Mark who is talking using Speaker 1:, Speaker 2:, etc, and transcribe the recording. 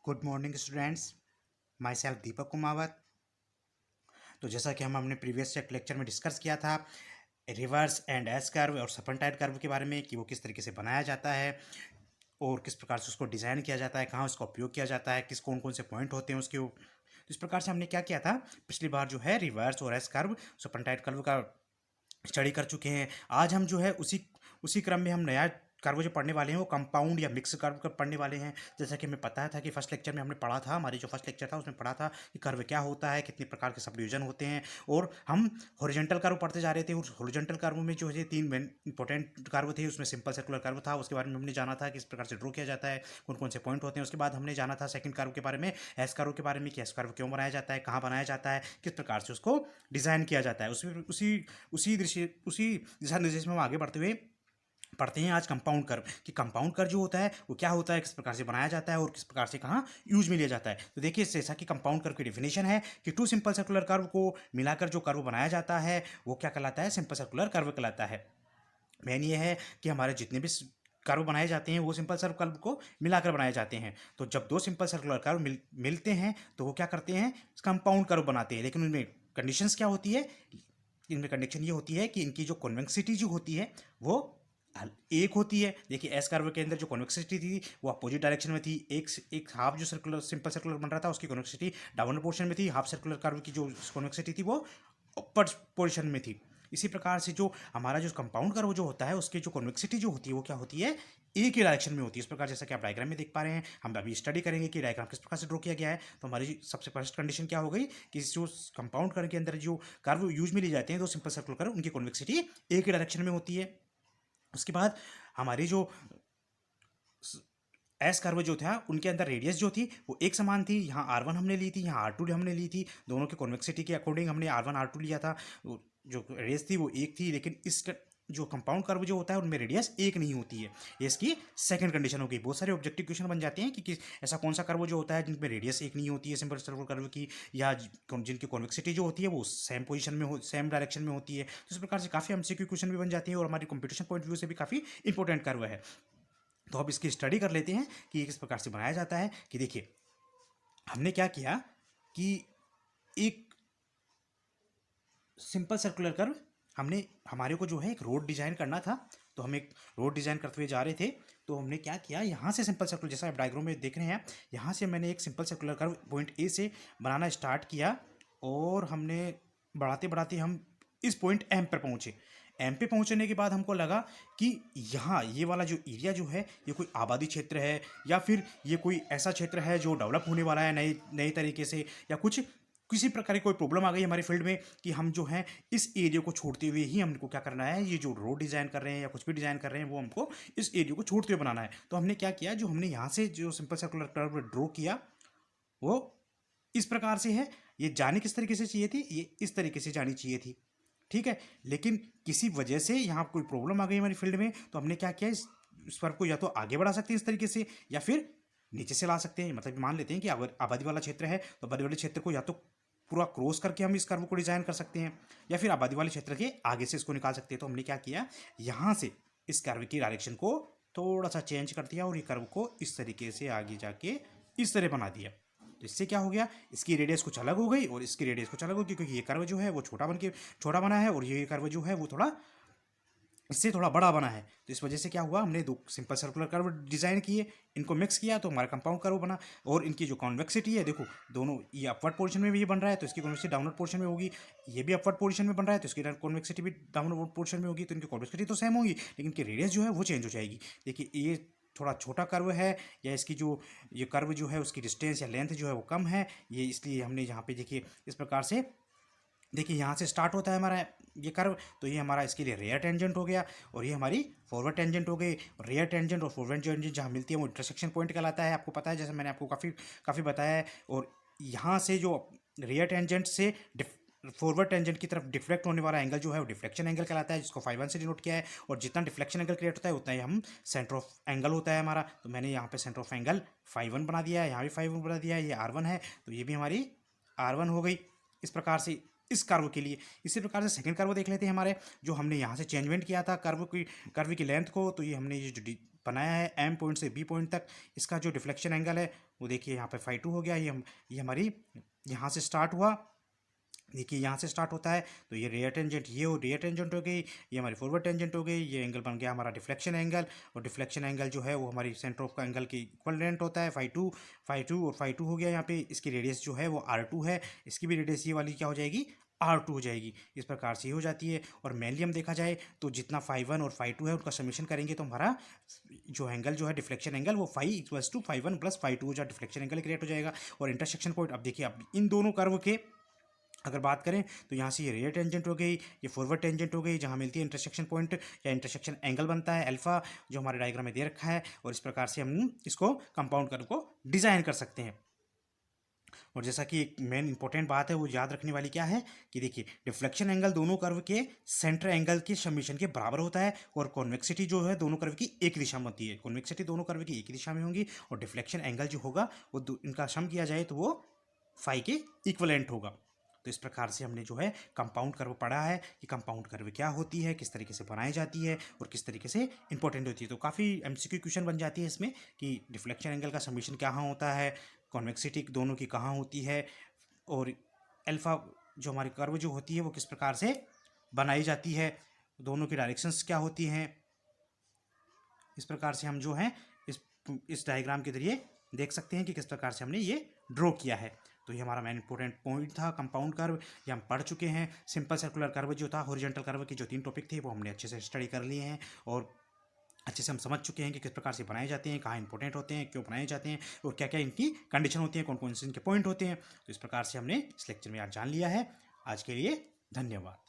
Speaker 1: Good morning students. Myself Deepak Kumawat. तो जैसा कि हम हमने प्रीवियस लेक्चर में डिस्कस किया था रिवर्स एंड एस कर्व और सर्पेंटाइल कर्व के बारे में कि वो किस तरीके से बनाया जाता है और किस प्रकार से उसको डिज़ाइन किया जाता है, कहाँ उसका उपयोग किया जाता है, किस कौन कौन से पॉइंट होते हैं उसके। तो इस प्रकार से हमने क्या किया था पिछली बार, जो है रिवर्स और एस कर्व सर्पेंटाइल कर्व का स्टडी कर चुके हैं। आज हम जो है उसी उसी क्रम में हम नया कर्व जो पढ़ने वाले हैं वो कंपाउंड या मिक्स कर्व का पढ़ने वाले हैं। जैसा कि हमें पता था कि फर्स्ट लेक्चर में हमने पढ़ा था, हमारी जो फर्स्ट लेक्चर था उसमें पढ़ा था कि कर्व क्या होता है, कितने प्रकार के सब डिवीजन होते हैं। और हम हॉरिजॉन्टल कर्व पढ़ते जा रहे थे। और हॉरिजॉन्टल कर्व में जो है तीन मेन इंपॉर्टेंट कर्व थे। उसमें सिंपल सर्कुलर कर्व था, उसके बारे में हमने जाना था कि इस प्रकार से ड्रॉ किया जाता है, कौन कौन से पॉइंट होते हैं। उसके बाद हमने जाना था सेकंड कर्व के बारे में, एस कर्व के बारे में कि एस कर्व क्यों बनाया जाता है, कहाँ बनाया जाता है, किस प्रकार से उसको डिज़ाइन किया जाता है। उसी दिशा निर्देश में हम आगे बढ़ते हुए पढ़ते हैं आज कंपाउंड कर्व कि कंपाउंड कर्व जो होता है वो क्या होता है, किस प्रकार से बनाया जाता है और किस प्रकार से कहाँ यूज में लिया जाता है। तो देखिए, जैसा कि कंपाउंड कर्व की डेफिनेशन है कि टू सिंपल सर्कुलर कर्व को मिलाकर जो कर्व बनाया जाता है वो क्या कहलाता है, सिंपल सर्कुलर कर्व कहलाता है। मेन ये है कि हमारे जितने भी कर्व बनाए जाते हैं वो सिंपल सर्कुलर कर्व को मिलाकर बनाए जाते हैं। तो जब दो सिंपल सर्कुलर कर्व मिलते हैं तो वो क्या करते हैं, कंपाउंड कर्व बनाते हैं। लेकिन उनमें कंडीशंस क्या होती है, इनमें कंडीशन ये होती है कि इनकी जो कॉन्वेक्सिटी जो होती है वो एक होती है। देखिए, एस कर्व के अंदर जो कॉन्वेक्सिटी थी वो अपोजिट डायरेक्शन में थी। एक हाफ जो सर्कुलर सिंपल सर्कुलर बन रहा था उसकी कॉन्वेक्सिटी डाउनवर्ड पोर्शन में थी, हाफ सर्कुलर कर्व की जो कॉन्वेक्सिटी थी वो अपर पोर्शन में थी। इसी प्रकार से जो हमारा जो कंपाउंड कर्व जो होता है उसकी जो कॉन्वेक्सिटी जो होती है वो क्या होती है, एक ही डायरेक्शन में होती है। इस प्रकार जैसा कि आप डायग्राम में देख पा रहे हैं, हम अभी स्टडी करेंगे कि डायग्राम किस प्रकार से ड्रॉ किया गया है। तो हमारी सबसे फर्स्ट कंडीशन क्या हो गई कि जो कंपाउंड कर्व के अंदर जो कर्व यूज में लिए जाते हैं तो सिंपल सर्कुलर कर्व उनकी कॉन्वेक्सिटी एक ही डायरेक्शन में होती है। उसके बाद हमारी जो एस कर्व जो था उनके अंदर रेडियस जो थी वो एक समान थी। यहाँ R1 हमने ली थी, यहाँ R2 हमने ली थी। दोनों के कॉन्वेक्सिटी के अकॉर्डिंग हमने R1 R2 लिया था। जो रेडियस थी वो एक थी। लेकिन इस जो कंपाउंड कर्व जो होता है उनमें रेडियस एक नहीं होती है। ये इसकी सेकंड कंडीशन हो गई। बहुत सारे ऑब्जेक्टिव क्वेश्चन बन जाते हैं कि ऐसा कौन सा कर्व जो होता है जिनमें रेडियस एक नहीं होती है सिंपल सर्कुलर कर्व की, या जिनकी कॉन्वेक्सिटी जो होती है वो सेम पोजीशन में सेम डायरेक्शन में होती है। तो इस प्रकार से काफ़ी एमसीक्यू क्वेश्चन भी बन जाती है और हमारी कंपटीशन पॉइंट व्यू से भी काफ़ी इंपॉर्टेंट कर्व है। तो अब इसकी स्टडी कर लेते हैं कि ये किस प्रकार से बनाया जाता है। कि देखिए, हमने क्या किया कि एक सिंपल सर्कुलर कर्व हमारे को जो है एक रोड डिजाइन करना था। तो हम एक रोड डिजाइन करते हुए जा रहे थे। तो हमने क्या किया, यहाँ से सिंपल सर्कुलर, जैसा आप डायग्राम में देख रहे हैं, यहाँ से मैंने एक simple circular curve point A से बनाना स्टार्ट किया। और हमने बढ़ाते बढ़ाते हम इस पॉइंट एम पर पहुँचे। एम पे पहुँचने के बाद हमको लगा कि यहाँ ये वाला जो एरिया जो है ये कोई आबादी क्षेत्र है, या फिर ये कोई ऐसा क्षेत्र है जो डेवलप होने वाला है नए नए तरीके से, या कुछ किसी प्रकार की कोई प्रॉब्लम आ गई हमारे फील्ड में कि हम जो है इस एरिया को छोड़ते हुए ही हमको क्या करना है, ये जो रोड डिज़ाइन कर रहे हैं या कुछ भी डिज़ाइन कर रहे हैं वो हमको इस एरिया को छोड़ते हुए बनाना है। तो हमने क्या किया, जो हमने यहाँ से जो सिंपल सर्कुलर कर्व ड्रॉ किया वो इस प्रकार से है। ये जानी किस तरीके से चाहिए थी, ये इस तरीके से जानी चाहिए थी, ठीक है। लेकिन किसी वजह से यहाँ कोई प्रॉब्लम आ गई हमारी फील्ड में, तो हमने क्या किया, इस कर्व को या तो आगे बढ़ा सकते हैं इस तरीके से, या फिर नीचे से ला सकते हैं। मतलब मान लेते हैं कि आबादी वाला क्षेत्र है तो आबादी वाले क्षेत्र को या तो पूरा क्रॉस करके हम इस कर्व को डिजाइन कर सकते हैं, या फिर आबादी वाले क्षेत्र के आगे से इसको निकाल सकते हैं। तो हमने क्या किया, यहाँ से इस कर्व की डायरेक्शन को थोड़ा सा चेंज कर दिया और ये कर्व को इस तरीके से आगे जाके इस तरह बना दिया। तो इससे क्या हो गया, इसकी रेडियस कुछ अलग हो गई और इसकी रेडियस कुछ अलग हो गई, क्योंकि ये कर्व जो है वो छोटा बना है और ये कर्व जो है वो थोड़ा इससे थोड़ा बड़ा बना है। तो इस वजह से क्या हुआ, हमने दो सिंपल सर्कुलर कर्व डिजाइन किए, इनको मिक्स किया तो हमारा कंपाउंड कर्व बना। और इनकी जो कॉन्वेक्सिटी है, देखो दोनों, ये अपवर्ड पोर्शन में भी ये बन रहा है तो इसकी कॉन्वेक्सिटी डाउनवर्ड पोर्शन में होगी, ये भी अपवर्ड पोर्शन में बन रहा है तो इसकी कॉन्वेक्सिटी भी डाउनवर्ड पोर्शन में होगी। तो इनकी कॉन्वेक्सिटी तो सेम होगी लेकिन इनकी रेडियस जो है वो चेंज हो जाएगी। देखिए, ये थोड़ा छोटा कर्व है, या इसकी जो ये कर्व जो है उसकी डिस्टेंस या लेंथ जो है वो कम है, ये इसलिए हमने यहाँ पे देखिए इस प्रकार से, देखिए यहाँ से स्टार्ट होता है हमारा ये कर्व, तो ये हमारा इसके लिए रेयर टेंजेंट हो गया और ये हमारी फॉरवर्ड टेंजेंट हो गई। रेयर टेंजेंट और फॉरवर्ड टेंजेंट जहाँ मिलती है वो इंटरसेक्शन पॉइंट कहलाता है, आपको पता है, जैसे मैंने आपको काफ़ी काफ़ी बताया है। और यहाँ से जो रेयर टेंजेंट से फॉरवर्ड टेंजेंट की तरफ डिफ्लेक्ट होने वाला एंगल जो है वो डिफ्लेक्शन एंगल कहलाता है, जिसको φ1 से डिनोट किया है। और जितना डिफ्लेक्शन एंगल क्रिएट होता है उतना ही हम सेंटर ऑफ एंगल होता है हमारा। तो मैंने यहाँ पे सेंटर ऑफ एंगल φ1 बना दिया है, यहाँ भी φ1 बना दिया है, ये R1 है तो ये भी हमारी R1 हो गई। इस प्रकार से इस कर्व के लिए। इसी प्रकार से सेकंड कर्व देख लेते हैं हमारे, जो हमने यहाँ से चेंजमेंट किया था कर्व की लेंथ को। तो ये हमने ये जो बनाया है एम पॉइंट से बी पॉइंट तक, इसका जो डिफ्लेक्शन एंगल है वो देखिए यहाँ पे φ2 हो गया। ये हमारी यहाँ से स्टार्ट हुआ, देखिए यहाँ से स्टार्ट होता है, तो ये रेयर टेंजेंट, ये रेयर टेंजेंट हो गई, ये हमारी फॉरवर्ड टेंजेंट हो गई, ये एंगल बन गया हमारा डिफ्लेक्शन एंगल। और डिफ्लेक्शन एंगल जो है वो हमारी सेंटर ऑफ का एंगल के इक्वलेंट होता है φ2 और φ2 हो गया यहाँ पे। इसकी रेडियस जो है वो r2 है, इसकी भी रेडियस ये वाली क्या हो जाएगी, R2 हो जाएगी। इस प्रकार से ये हो जाती है। और मेनली हम देखा जाए तो जितना φ1 और φ2 है उनका समेशन करेंगे तो हमारा जो एंगल जो है डिफ्लेक्शन एंगल वो φ इक्वल्स टू φ1 प्लस φ2 जो डिफ्लेक्शन एंगल क्रिएट हो जाएगा। और इंटरसेक्शन पॉइंट, अब देखिए अब इन दोनों कर्व के अगर बात करें तो यहाँ से ये रेयर टेंजेंट हो गई, ये फॉरवर्ड टेंजेंट हो गई, जहाँ मिलती है इंटरसेक्शन पॉइंट या इंटरसेक्शन एंगल बनता है अल्फा, जो हमारे डायग्राम में दे रखा है। और इस प्रकार से हम इसको कंपाउंड कर्व को डिज़ाइन कर सकते हैं। और जैसा कि एक मेन इंपॉर्टेंट बात है वो याद रखने वाली क्या है कि देखिए डिफ्लेक्शन एंगल दोनों कर्व के सेंटर एंगल के समेशन के बराबर होता है। और कॉन्वेक्सिटी जो है दोनों कर्व की एक दिशा में होती है, कॉन्वेक्सिटी दोनों कर्व की एक ही दिशा में होंगी। और डिफ्लेक्शन एंगल जो होगा वो इनका सम किया जाए तो वो φ के इक्वलेंट होगा। तो इस प्रकार से हमने जो है कंपाउंड कर्व पढ़ा है कि कंपाउंड कर्व क्या होती है, किस तरीके से बनाई जाती है और किस तरीके से इंपॉर्टेंट होती है। तो काफ़ी एमसीक्यू क्वेश्चन बन जाती है इसमें कि डिफ्लेक्शन एंगल का समेशन कहाँ होता है, कॉन्वेक्सिटी दोनों की कहाँ होती है, और अल्फा जो हमारी कर्व जो होती है वो किस प्रकार से बनाई जाती है, दोनों की डायरेक्शंस क्या होती हैं। इस प्रकार से हम जो है इस डायग्राम के जरिए देख सकते हैं कि किस प्रकार से हमने ये ड्रॉ किया है। तो ये हमारा मेन इंपॉर्टेंट पॉइंट था कंपाउंड कर्व, ये हम पढ़ चुके हैं। सिंपल सर्कुलर कर्व जो था, हॉरिजॉन्टल कर्व के जो 3 टॉपिक थे वो हमने अच्छे से स्टडी कर लिए हैं और अच्छे से हम समझ चुके हैं कि किस प्रकार से बनाए जाते हैं, कहाँ इंपॉर्टेंट होते हैं, क्यों बनाए जाते हैं और क्या क्या इनकी कंडीशन होती है, कौन कौन से इनके पॉइंट होते हैं। तो इस प्रकार से हमने इस लेक्चर में आज जान लिया है। आज के लिए धन्यवाद।